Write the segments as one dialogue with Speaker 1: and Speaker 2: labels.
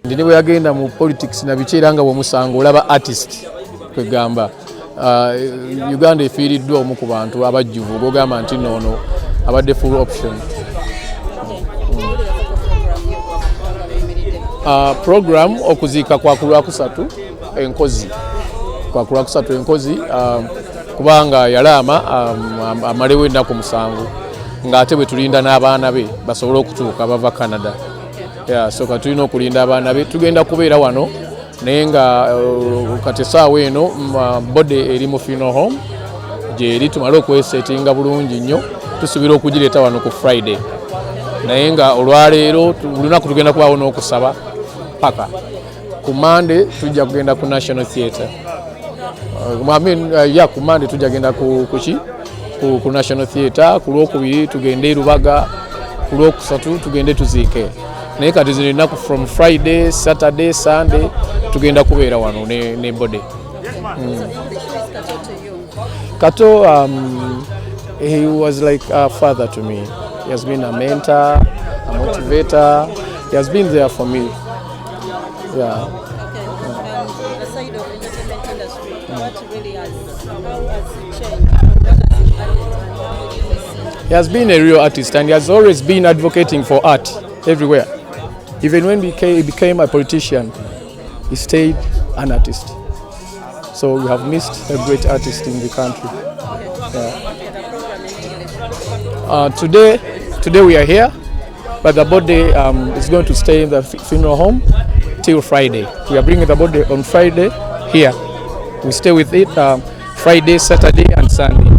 Speaker 1: Ndine bwe yagenda mu politics na bikyera nga bw'omusanga olaba artist kwegamba. Uganda efiiriddwa omu ku bantu abajjuvu ogamba nti noono abadde full option. Program okuziika kwa ku Lwakusatu enkozi. Kwa ku Lwakusatu enkozi kubanga yalaama amalewo ennaku 7 ng'ate bwe tulinda n'abaana be basobole okutuuka bava Canada. So katulina okulinda abaana be tugenda kubeera wano naye nga kati essaawa eno bode eri mu funeral home gyeri tumale okwesetinga bulungi nnyo tusuubira okugireeta wano ku Friday naye nga olwaleero buli lunaku tugenda kubaawo n'okusaba paka ku Monday tujja kugenda ku National Theatre. Ku Monday tujja kugenda ku National Theatre, ku Lwokubiri tugende Rubaga, ku Lwokusatu tugende tuziike. Naye kati zino ennaku from Friday, Saturday, Sunday tugenda kubeera wano ne bode. Kato, he was like a father to me. He has been a mentor, a motivator. He has been there for me. Yeah.
Speaker 2: Aside of entertainment industry, what really how has it changed? What has it added?
Speaker 1: He has been a real artist and he has always been advocating for art everywhere. Even when he became a politician, he stayed an artist. So we have missed a great artist in the country. Yeah. Today we are here, but the body is going to stay in the funeral home till Friday. We are bringing the body on Friday here. We stay with it Friday, Saturday and Sunday.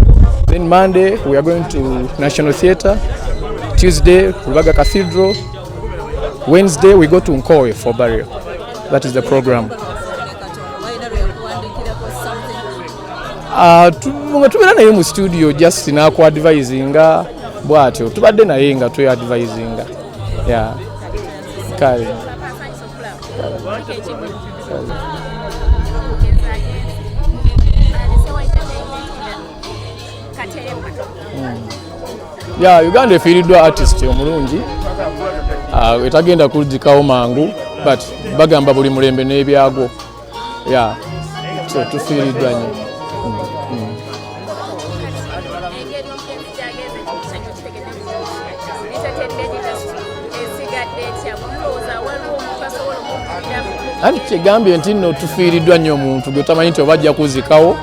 Speaker 1: Then Monday we are going to National Theatre. Tuesday, Rubaga Cathedral. Wednesday we go to Nkowe for burial. That is the program. Tubeera naye mu studio just n'akwadvisinga bw'atyo tubadde naye nga tweadvisinga. Yeah. Kale. Yeah, Uganda efiiriddwa artist omulungi. Etagenda kugikawo mangu but bagamba buli mulembe n'ebyagwo. Yeah. So tufiiriddwa nnyo. Anti kyegambye nti nno tufiiriddwa nnyo omuntu gwe tamanyi nti oba ajja kuzikawo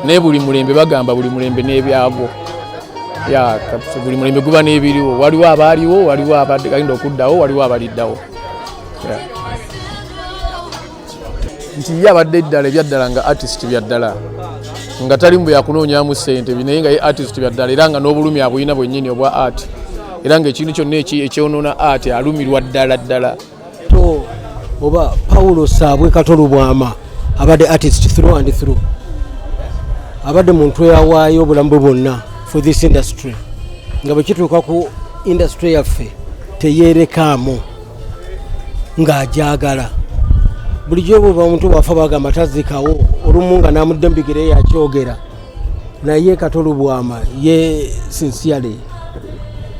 Speaker 1: naye buli mulembe bagamba buli mulembe n'ebyagwo. Ya buli mulembe guba n'ebiriwo, waliwo abaaliwo, waliwo abagenda okuddawo, waliwo abaliddawo. Nti ye abadde ddala ebyaddala nga artist byaddala nga tali mu byakunoonyaamu ssente naye nga ye artist byaddala era nga n'obulumi abulina bwennyini obwa art era nga ekintu kyonna ekyonoona art alumirwa ddala.
Speaker 3: Oba Paulo Saabwe Kato Lubwama abadde artist through and through. Abadde muntu eyawaayo obulamu bwe bwonna for this industry. Nga bwe kituuka ku industry yaffe teyeerekaamu ng'agyagala. Bulijjo bw'oba omuntu bw'afa bagamba tazikawo olumu nga n'amudde mbigere yakyogera. Naye Kato Lubwama ye sincerely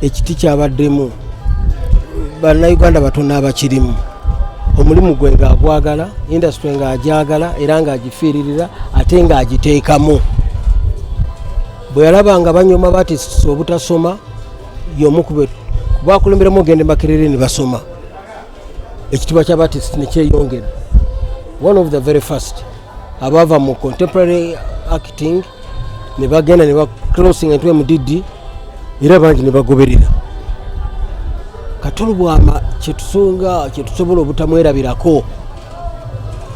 Speaker 3: ekiti kyabaddemu bannayuganda batono abakirimu. Omulimu gwe ng'agwagala, industry ng'agyagala era ng'agifiiririra ate ng'agiteekamu. Bwe yalaba nga banyoma baartists obutasoma y'omu ku bakulemberamu ogende Makerere ne basoma. Ekitiibwa kya baartists ne kyeyongera. One of the very first abaava mu contemporary acting ne bagenda ne crossing into MDD era bangi ne bagoberera. Kato Lubwama kyetusobola obutamwerabirako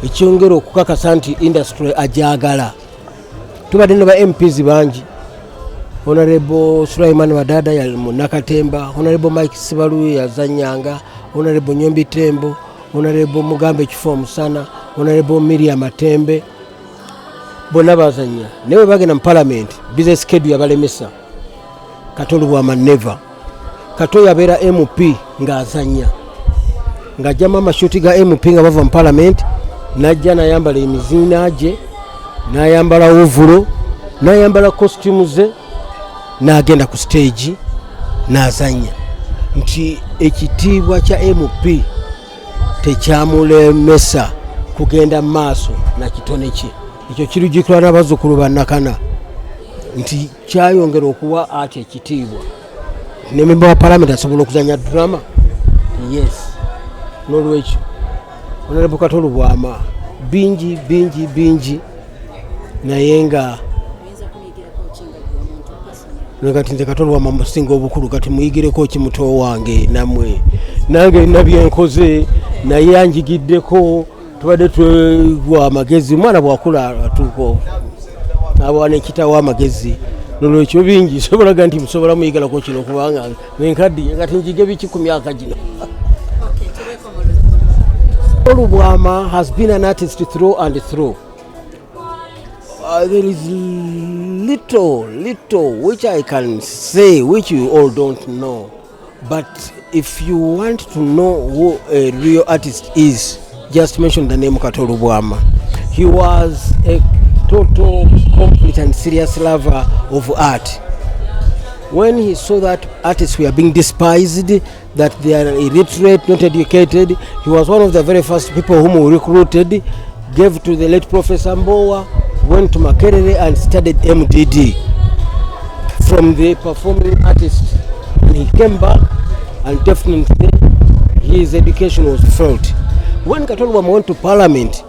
Speaker 3: ekyongera okukakasa nti industry agyagala. Tubadde ne ba MPs bangi. Honorable Sulaiman Wadada yali mu Nakatemba, Honorable Mike Sibalu yazanyanga, Honorable Nyombi Tembo, Honorable Mugambe Kifo Musana, Honorable Miriam Matembe. Bonna bazanya. Newe bagenda mu parliament, business schedule yabalemesa. Kato Lubwama never. Kato yabeera MP ng'azanya. Ng'ajja mu amashuti ga MP nga bava mu parliament, n'ajja n'ayambala emiziina gye, n'ayambala ovulo, n'ayambala costume ze, n'agenda ku stage n'azanya. Nti ekitiibwa kya MP tekyamulemesa kugenda mu maaso na kitone kye. Ekyo kirujjukirwa n'abazzukulu bannakana nti kyayongera okuwa ati ekitiibwa. Ne memba wa palamenti asobola okuzanya drama. Yes, n'olwekyo Honorable Kato Lubwama bingi naye nga kati nze Kato Lubwama musinga obukulu kati muyigireko ki muto wange namwe nange nabyenkoze naye anjigiddeko tubadde twegwa amagezi mwana bwakula atuuko abwana ekitawo amagezi n'olwekyo bingi sobolaga nti musobola muyigalako kino kubanga nenkaddiye kati njige biki ku myaka gino. Lubwama has been an artist through and through. There is little which I can say which you all don't know, but if you want to know who a real artist is, just mention the name Kato Lubwama. He was a total, complete and serious lover of art. When he saw that artists were being despised, that they are illiterate, not educated, he was one of the very first people whom we recruited, gave to the late Professor Mbowa, went to Makerere and studied MDD from the performing artist. And he came back and definitely his education was felt. When Kato Lubwama went to Parliament,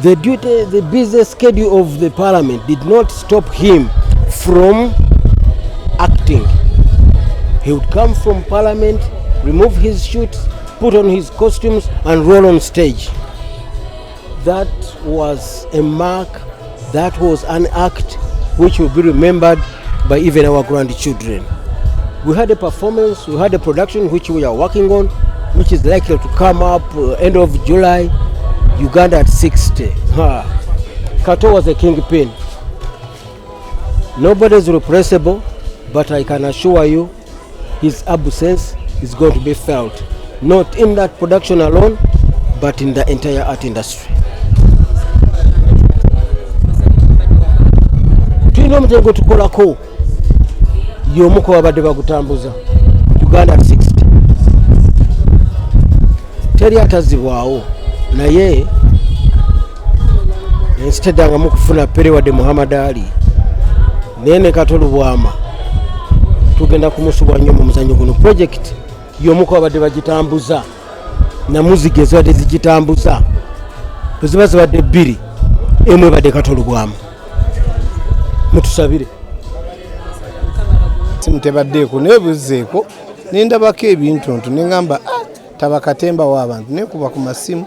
Speaker 3: the busy schedule of the Parliament did not stop him from acting. He would come from Parliament, remove his suits, put on his costumes and roll on stage. That was a mark, that was an act which will be remembered by even our grandchildren. We had a performance, we had a production which we are working on, which is likely to come up end of July, Uganda at 60. Kato was a kingpin. Nobody is replaceable, but I can assure you his absence is going to be felt, not in that production alone, but in the entire art industry. Tulina omutengo tukolako y'omuko wabadde bagutambuza Uganda 60. Teri atazibwawo naye ensitedanga mu kufuna Periwade Muhammad Ali nene Kato Lubwama tugenda kumusubwa nnyo mu muzannyo guno. Project y'omuko wabadde bagitambuza namuzige ezibadde zigitambuza eziba zibadde bbiri emu ebadde Kato Lubwama. Mutusabire
Speaker 4: simutebaddeeko nebuzeeko nendabako ebintu ntu neŋŋamba tabakatemba w'abantu nekuba ku masimu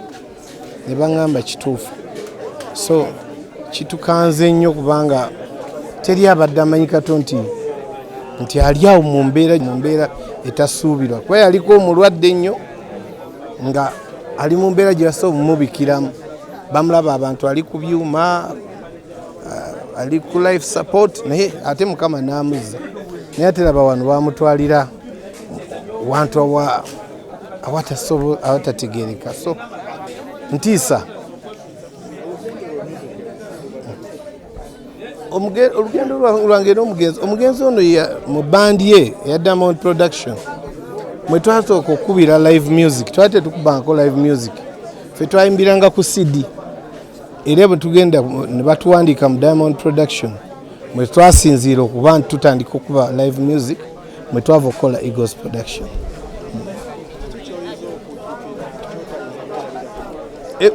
Speaker 4: ne baŋŋamba kituufu. So kitukanze nnyo kubanga teri abadde amanyi Kato nti ali awo mu mbeera etasuubirwa. Kuba yaliko omulwadde nnyo nga ali mu mbeera gye basobola omumubikiramu. Bamulaba abantu ali ku byuma, ali ku life support, naye ate Mukama n'amuzza. Naye ate laba wano bamutwalira wantu awatategeereka. So ntiisa olugendo lwange n'omugenzi ono mu bandi ye eya Diamond Production mwe twasooka okukubira live music. Twali tetukubangako live music, ffe twayimbiranga ku CD era bwe tugenda ne batuwandiika mu Diamond Production mwe twasinziira okuba nti tutandika okuba live music mwe twava okukola Eagles Production.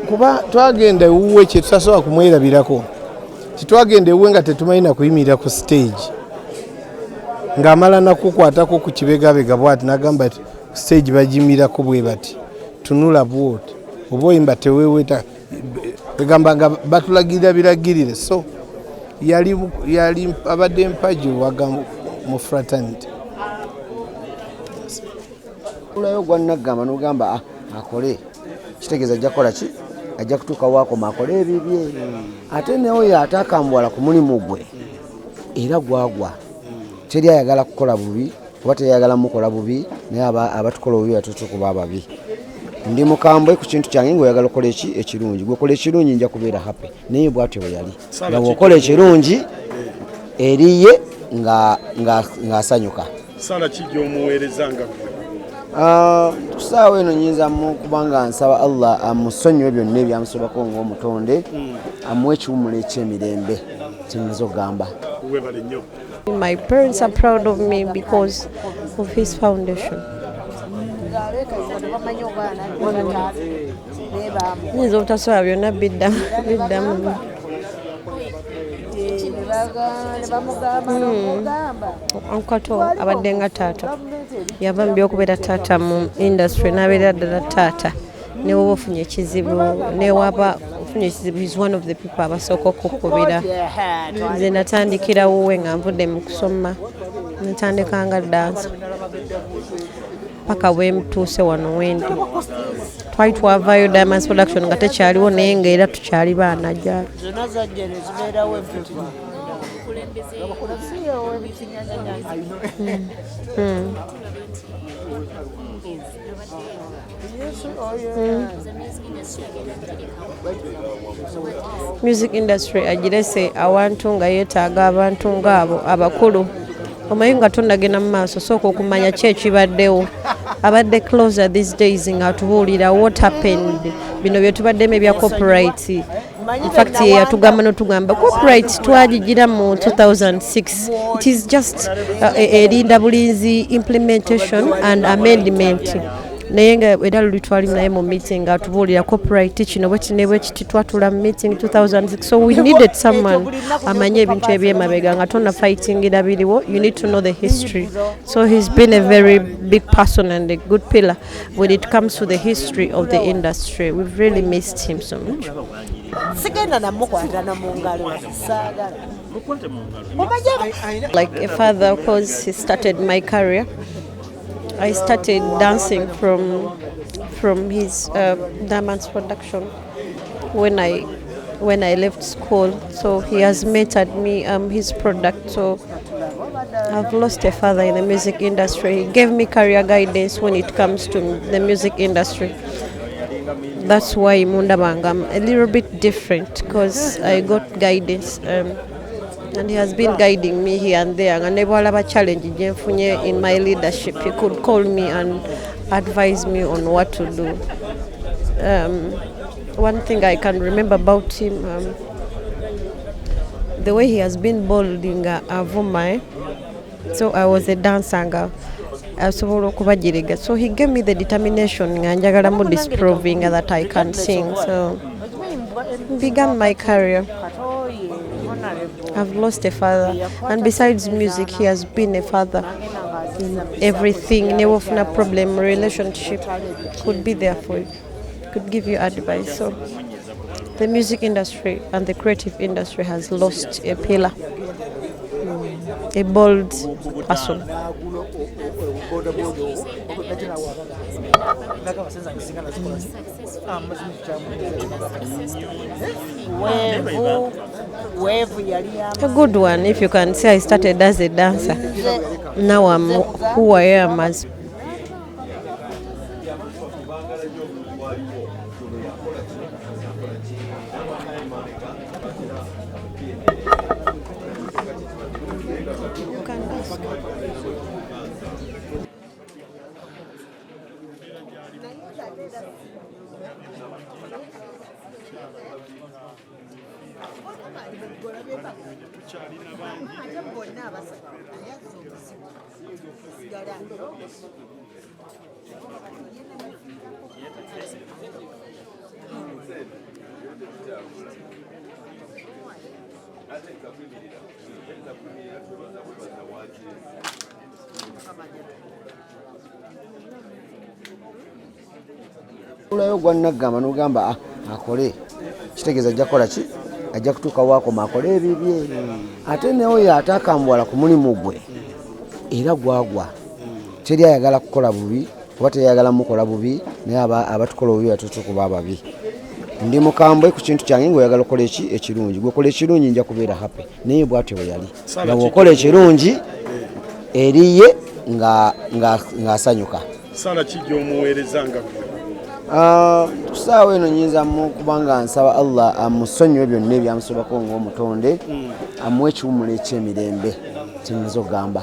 Speaker 4: Kuba twagenda ewuwe kye tutasobola kumwerabirako, titwagenda ewuwe nga tetumalina kuyimirira ku stage ng'amala nakukwatako ku kibegabega bwati n'agamba nti stage bagimirako bwe bati tunula bwoti oba oyimba teweeweta begamba nga batulagirira biragirire. So yali abadde mpagi waga mu fraternity.
Speaker 5: Ulayo gwannagamba n'ogamba akole kitegeeza ajja kukola ki, ajja kutuuka waakoma akole ebibye. Ate neoyo atakambwala ku mulimu gwe era gwagwa teri ayagala kukola bubi oba teyagala mukola bubi, naye abatukola obubi batutukuba ababi. Ndi mukambwe ku kintu kyange ng'oyagala okukola ekirungi. Gwekola ekirungi nja kubeera happy. Naye bw'atyo bwe yali nga bw'okola ekirungi eriye ng'asanyuka.
Speaker 6: Sala ki gy'omuweerezanga?
Speaker 5: Tusaawa eno nyinza kubanga nsaba Allah amusonyiwe byonna ebyamusobako ng'omutonde amuwe ekiwummulo eky'emirembe kyenyiza okugamba.
Speaker 6: My parents are proud of me because of his foundation. Nyinza obutasobola byonna biddamu. Kato abadde nga taata yava mu by'okubeera taata mu industry n'abeera ddala taata ne woba ofunye ekizibu ne waba ofunye ekizibu is one of the people abasooka okukubira. Nze natandikirawo we nga nvudde mu kusoma natandika nga dansa paka we mutuuse wano wendi. Twali twavaayo Diamonds Production nga tekyaliwo naye ng'era tukyali baana gyali. Music industry agirese awantu nga yeetaaga abantu ng'abo abakulu. Omanyi nga tonnagenda mu maaso sooka okumanya ki ekibaddewo. Abadde closer these days nga tubuulira what happened. Bino bye tubaddemu ebya copyright. In fact, yatugamba n'otugamba copyright twagigira mu 2006. It is just erinda bulinzi implementation and amendment. Naye nga era luli twali naye mu meeting nga atubuulira copyright kino bwe kiti twatula mu meeting 2006. So we needed someone amanye ebintu ebyemabega nga tonna fightingira biriwo. You need to know the history. So he's been a very big person and a good pillar when it comes to the history of the industry. We've really missed him so much. Like a father, because he started my career. I started dancing from his Diamonds Production when I left school. So he has mentored me his product. So I've lost a father in the music industry. He gave me career guidance when it comes to the music industry. That's why I'm a little bit different because I got guidance. And he has been guiding me here and there. And never have a challenge in my leadership. He could call me and advise me on what to do. One thing I can remember about him, the way he has been building Avuma. So I was a dancer. So he gave me the determination and disproving that I can sing. So began my career. I've lost a father, and besides music, he has been a father in everything. Never often a problem, relationship, could be there for you, could give you advice. So the music industry and the creative industry has lost a pillar, a bold person. A good one, if you can say I started as a dancer. Now I'm who I am as.
Speaker 5: Ulayo gwanagamba n'ogamba akole kitegeeza ajja kukola ki ajja kutuuka waakoma akole ebibye ate neoyo atakambwala ku mulimu gwe era gwagwa teri ayagala kukola bubi oba teyagala mukola bubi naye abatukola bubi batutukuba ababi. Ndi mukambwe ku kintu kyange ng'oyagala okukola ekirungi gwekola ekirungi nja kubeera happy naye bwatyo bwe yali nga bw'okola ekirungi eriye ng'asanyuka.
Speaker 7: Sala ki gy'omuweereza nga
Speaker 5: tusaawa eno nyinza kubanga nsaba Allah amusonyiwe byonna ebyamusobako ng'omutonde amuwe ekiwummulo eky'emirembe kyenyiza okugamba.